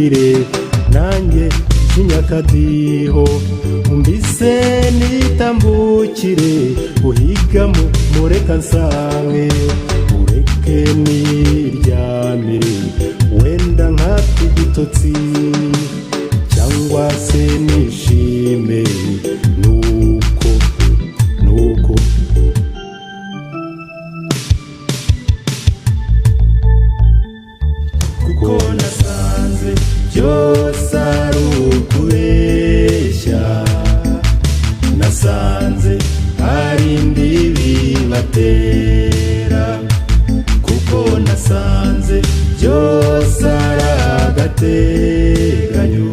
niyumvire nanjye kinyakadiho umbise nitambukire uhigamo mureka nsange ureke niryamire wenda nkata igitotsi cyangwa se nishime nuko kuko nasanze byose ari ukubeshya nasanze hari indi bibatera kuko nasanze byose ari agateganyo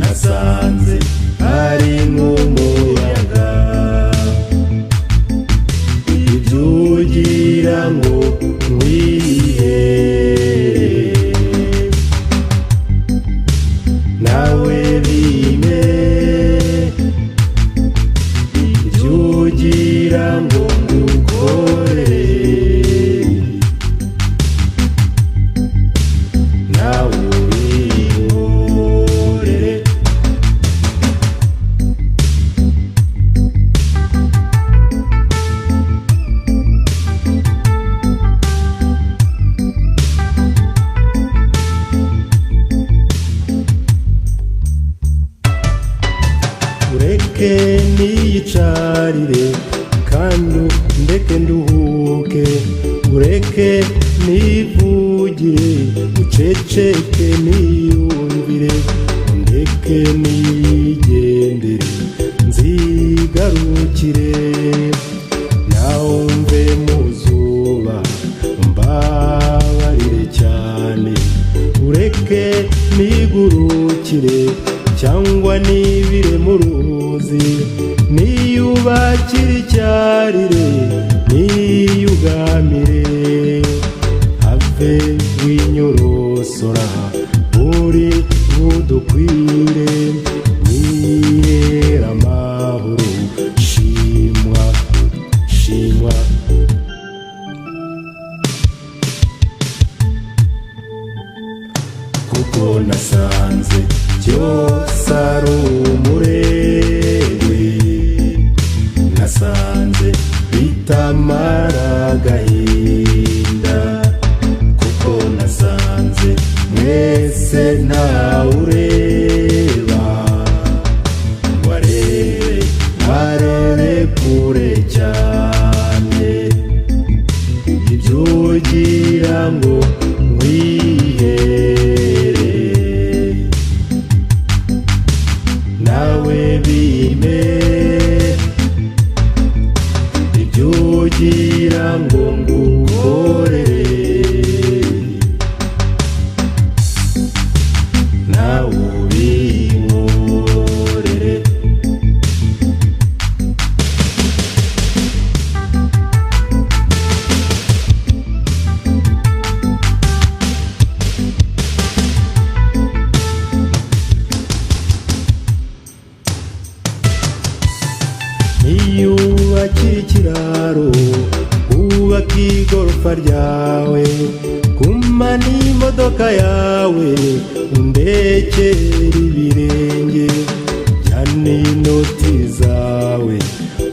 nasanze ari nk'umuyaga ibyo ugira ngo nkwiye nawe bime ibyo ugira ngo ngukore nawe ubihorere ureke niyicarire kandi ndeke nduhuke ureke nivugire uceceke niyumvire ndeke nigendere nzigarukire nawumve muzuba mbabarire cyane ureke nigurukire cyangwa nibire mu ruzi niyubakire icyarire niyugamire have winyorosora uri budukwire nihera amahoro shimwa kuko nasanze byose ari umurengwe nasanze bitamara agahinda kuko nasanze mwese ntawureba ngo arebe kure cyane ibyo ugira ngo nkwihere nawe bime ibyo ugira ngo ngukorere nawe ubihorere niyubakire ikiraro wubake igorofa ryawe guma n'imodoka yawe undekere ibirenge jyana inoti zawe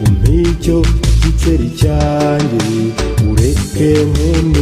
umpe icyo giceri cyanjye ureke nk'undi